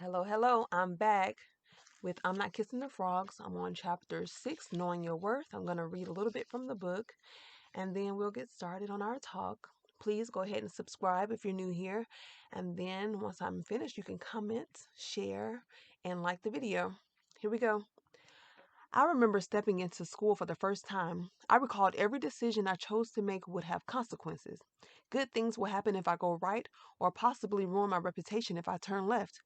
Hello. I'm back with I'm Not Kissing the Frogs. I'm on chapter 6, Knowing Your Worth. I'm going to read a little bit from the book and then we'll get started on our talk. Please go ahead and subscribe if you're new here. And then once I'm finished, you can comment, share, and like the video. Here we go. I remember stepping into school for the first time. I recalled every decision I chose to make would have consequences. Good things will happen if I go right, or possibly ruin my reputation if I turn left.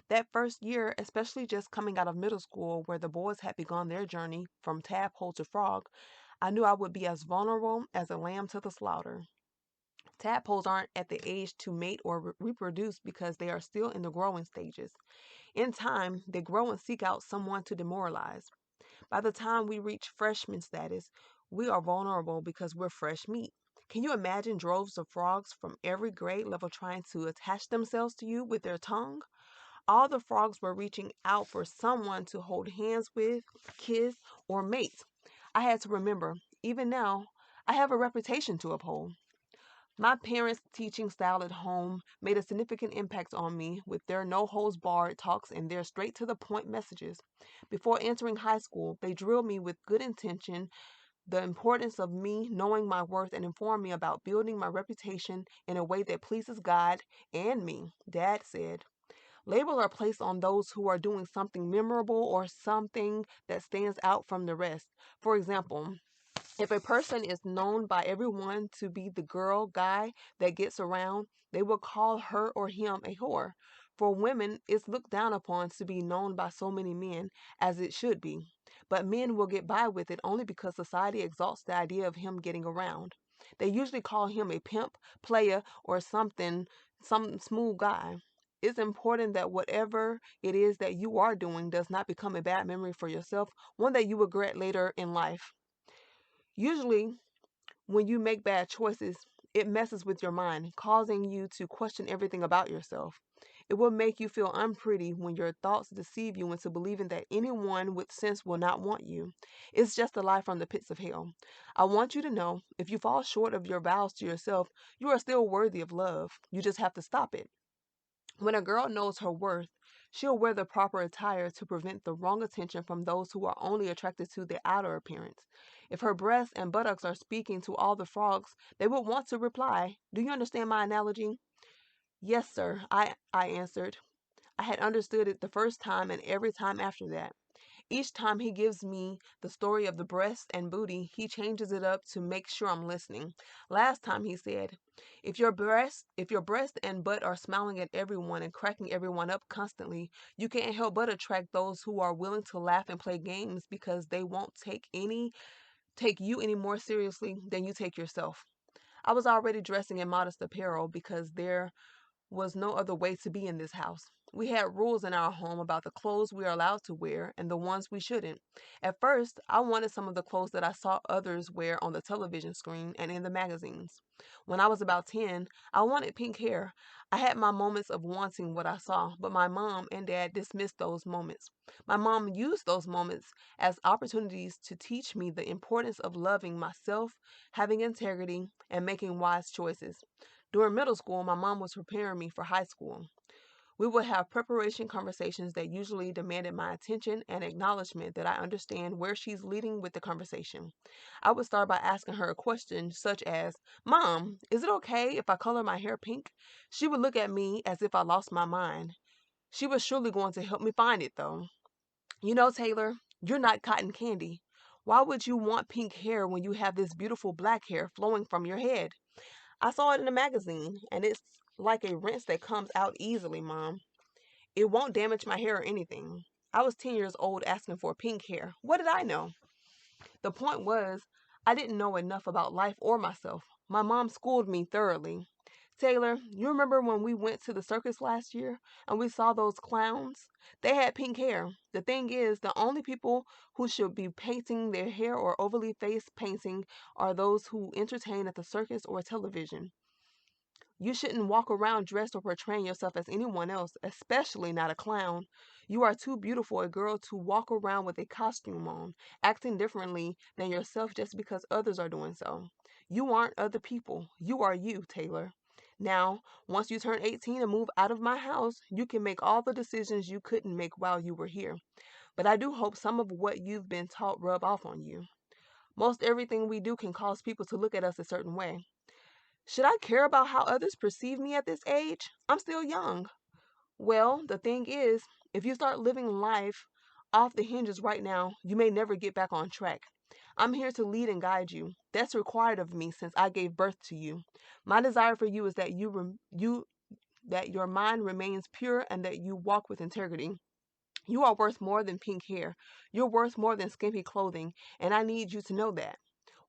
That first year, especially just coming out of middle school where the boys had begun their journey from tadpole to frog, I knew I would be as vulnerable as a lamb to the slaughter. Tadpoles aren't at the age to mate or reproduce because they are still in the growing stages. In time, they grow and seek out someone to demoralize. By the time we reach freshman status, we are vulnerable because we're fresh meat. Can you imagine droves of frogs from every grade level trying to attach themselves to you with their tongue? All the frogs were reaching out for someone to hold hands with, kiss, or mate. I had to remember, even now, I have a reputation to uphold. My parents' teaching style at home made a significant impact on me with their no holds barred talks and their straight to the point messages. Before entering high school, they drilled me with good intention the importance of me knowing my worth and informed me about building my reputation in a way that pleases God and me. Dad said, labels are placed on those who are doing something memorable or something that stands out from the rest. For example, if a person is known by everyone to be the girl guy that gets around, they will call her or him a whore. For women, it's looked down upon to be known by so many men, as it should be. But men will get by with it only because society exalts the idea of him getting around. They usually call him a pimp, player, or something, some smooth guy. It's important that whatever it is that you are doing does not become a bad memory for yourself, one that you regret later in life. Usually, when you make bad choices, it messes with your mind, causing you to question everything about yourself. It will make you feel unpretty when your thoughts deceive you into believing that anyone with sense will not want you. It's just a lie from the pits of hell. I want you to know if you fall short of your vows to yourself, you are still worthy of love. You just have to stop it. When a girl knows her worth, she'll wear the proper attire to prevent the wrong attention from those who are only attracted to the outer appearance. If her breasts and buttocks are speaking to all the frogs, they would want to reply, do you understand my analogy? Yes, sir, I answered. I had understood it the first time and every time after that. Each time he gives me the story of the breast and booty, he changes it up to make sure I'm listening. Last time he said, if your breast and butt are smiling at everyone and cracking everyone up constantly, you can't help but attract those who are willing to laugh and play games because they won't take you any more seriously than you take yourself. I was already dressing in modest apparel because there was no other way to be in this house. We had rules in our home about the clothes we are allowed to wear and the ones we shouldn't. At first, I wanted some of the clothes that I saw others wear on the television screen and in the magazines. When I was about 10, I wanted pink hair. I had my moments of wanting what I saw, but my mom and dad dismissed those moments. My mom used those moments as opportunities to teach me the importance of loving myself, having integrity, and making wise choices. During middle school, my mom was preparing me for high school. We would have preparation conversations that usually demanded my attention and acknowledgement that I understand where she's leading with the conversation. I would start by asking her a question such as, Mom, is it okay if I color my hair pink? She would look at me as if I lost my mind. She was surely going to help me find it, though. You know, Taylor, you're not cotton candy. Why would you want pink hair when you have this beautiful black hair flowing from your head? I saw it in a magazine, and it's like a rinse that comes out easily, Mom. It won't damage my hair or anything. I was 10 years old asking for pink hair. What did I know? The point was, I didn't know enough about life or myself. My mom schooled me thoroughly. Taylor, you remember when we went to the circus last year and we saw those clowns? They had pink hair. The thing is, the only people who should be painting their hair or overly face painting are those who entertain at the circus or television. You shouldn't walk around dressed or portraying yourself as anyone else, especially not a clown. You are too beautiful a girl to walk around with a costume on, acting differently than yourself just because others are doing so. You aren't other people. You are you, Taylor. Now, once you turn 18 and move out of my house, you can make all the decisions you couldn't make while you were here. But I do hope some of what you've been taught rub off on you. Most everything we do can cause people to look at us a certain way. Should I care about how others perceive me at this age? I'm still young. Well, the thing is, if you start living life off the hinges right now, you may never get back on track. I'm here to lead and guide you. That's required of me since I gave birth to you. My desire for you is that that your mind remains pure and that you walk with integrity. You are worth more than pink hair. You're worth more than skimpy clothing, and I need you to know that.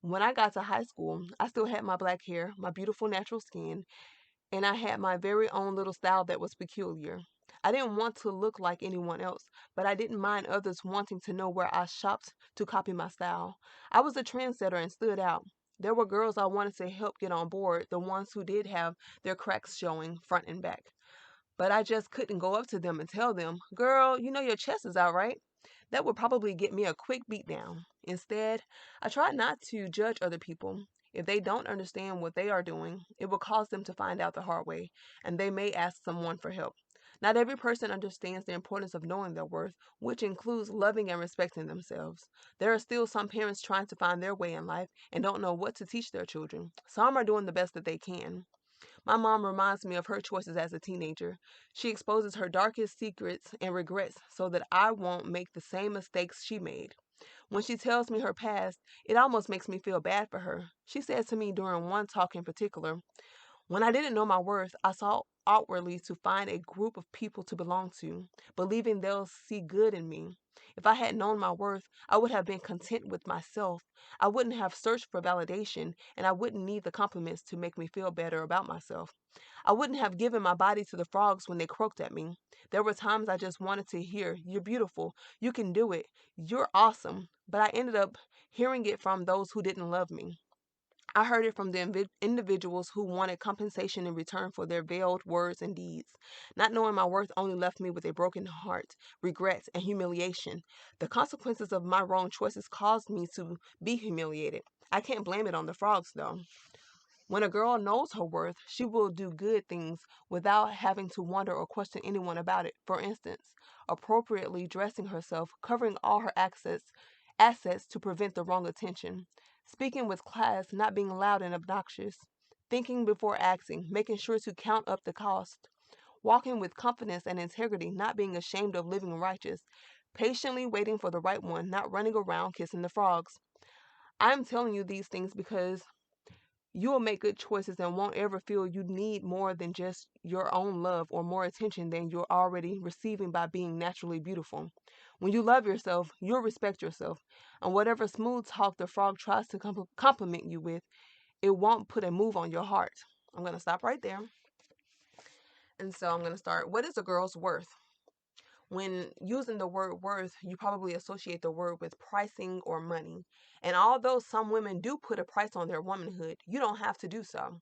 When I got to high school, I still had my black hair, my beautiful natural skin, and I had my very own little style that was peculiar. I didn't want to look like anyone else, but I didn't mind others wanting to know where I shopped to copy my style. I was a trendsetter and stood out. There were girls I wanted to help get on board, the ones who did have their cracks showing front and back. But I just couldn't go up to them and tell them, "Girl, you know your chest is out, right?" That would probably get me a quick beat down. Instead, I tried not to judge other people. If they don't understand what they are doing, it will cause them to find out the hard way, and they may ask someone for help. Not every person understands the importance of knowing their worth, which includes loving and respecting themselves. There are still some parents trying to find their way in life and don't know what to teach their children. Some are doing the best that they can. My mom reminds me of her choices as a teenager. She exposes her darkest secrets and regrets so that I won't make the same mistakes she made. When she tells me her past, it almost makes me feel bad for her. She said to me during one talk in particular, "When I didn't know my worth, I sought outwardly to find a group of people to belong to, believing they'll see good in me. If I had known my worth, I would have been content with myself. I wouldn't have searched for validation, and I wouldn't need the compliments to make me feel better about myself. I wouldn't have given my body to the frogs when they croaked at me. There were times I just wanted to hear, 'You're beautiful. You can do it. You're awesome.' But I ended up hearing it from those who didn't love me. I heard it from the individuals who wanted compensation in return for their veiled words and deeds. Not knowing my worth only left me with a broken heart, regrets, and humiliation. The consequences of my wrong choices caused me to be humiliated. I can't blame it on the frogs, though. When a girl knows her worth, she will do good things without having to wonder or question anyone about it. For instance, appropriately dressing herself, covering all her assets to prevent the wrong attention, speaking with class, not being loud and obnoxious, thinking before acting, making sure to count up the cost, walking with confidence and integrity, not being ashamed of living righteous, patiently waiting for the right one, not running around kissing the frogs. I'm telling you these things because you will make good choices and won't ever feel you need more than just your own love or more attention than you're already receiving by being naturally beautiful. When you love yourself, you'll respect yourself, and whatever smooth talk the frog tries to compliment you with, it won't put a move on your heart. I'm going to stop right there. And so I'm going to start. What is a girl's worth? When using the word worth, you probably associate the word with pricing or money. And although some women do put a price on their womanhood, you don't have to do so.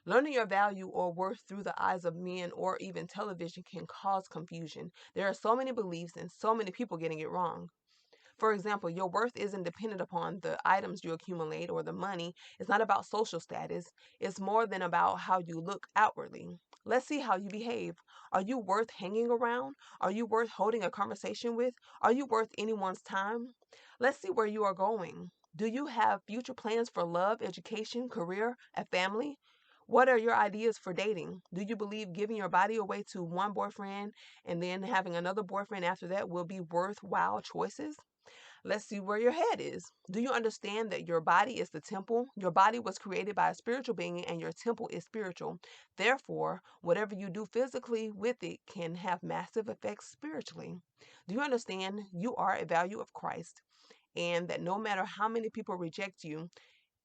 Learning your value or worth through the eyes of men or even television can cause confusion. There are so many beliefs and so many people getting it wrong. For example, your worth isn't dependent upon the items you accumulate or the money. It's not about social status. It's more than about how you look outwardly. Let's see how you behave. Are you worth hanging around? Are you worth holding a conversation with? Are you worth anyone's time? Let's see where you are going. Do you have future plans for love, education, career, a family? What are your ideas for dating? Do you believe giving your body away to one boyfriend and then having another boyfriend after that will be worthwhile choices? Let's see where your head is. Do you understand that your body is the temple? Your body was created by a spiritual being and your temple is spiritual. Therefore, whatever you do physically with it can have massive effects spiritually. Do you understand you are a value of Christ and that no matter how many people reject you,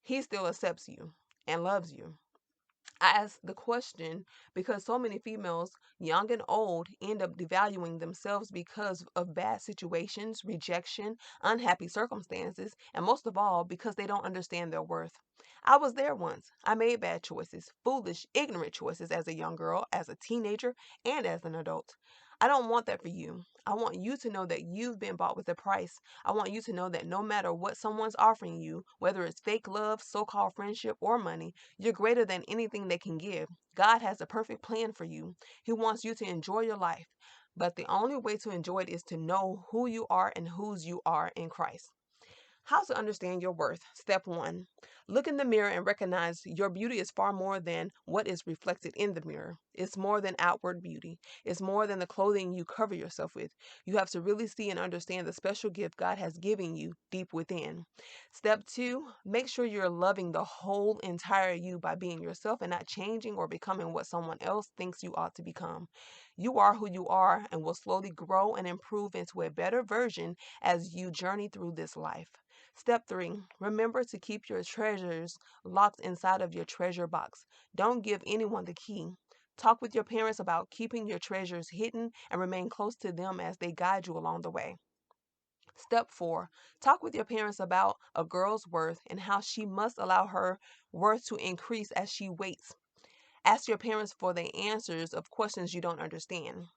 He still accepts you and loves you? I ask the question because so many females, young and old, end up devaluing themselves because of bad situations, rejection, unhappy circumstances, and most of all, because they don't understand their worth. I was there once. I made bad choices, foolish, ignorant choices as a young girl, as a teenager, and as an adult. I don't want that for you. I want you to know that you've been bought with a price. I want you to know that no matter what someone's offering you, whether it's fake love, so called friendship, or money, you're greater than anything they can give. God has a perfect plan for you. He wants you to enjoy your life. But the only way to enjoy it is to know who you are and whose you are in Christ. How to understand your worth. Step 1. Look in the mirror and recognize your beauty is far more than what is reflected in the mirror. It's more than outward beauty. It's more than the clothing you cover yourself with. You have to really see and understand the special gift God has given you deep within. Step 2. Make sure you're loving the whole entire you by being yourself and not changing or becoming what someone else thinks you ought to become. You are who you are and will slowly grow and improve into a better version as you journey through this life. Step 3. Remember to keep your treasures locked inside of your treasure box. Don't give anyone the key. Talk with your parents about keeping your treasures hidden and remain close to them as they guide you along the way. Step 4. Talk with your parents about a girl's worth and how she must allow her worth to increase as she waits. Ask your parents for the answers of questions you don't understand.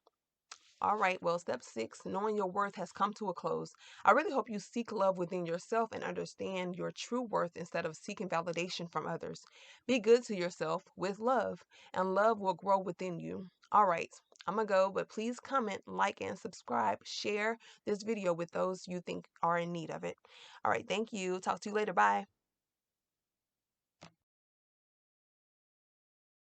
All right, well, step 6, knowing your worth has come to a close. I really hope you seek love within yourself and understand your true worth instead of seeking validation from others. Be good to yourself with love, and love will grow within you. All right, I'm going to go, but please comment, like, and subscribe. Share this video with those you think are in need of it. All right, thank you. Talk to you later. Bye.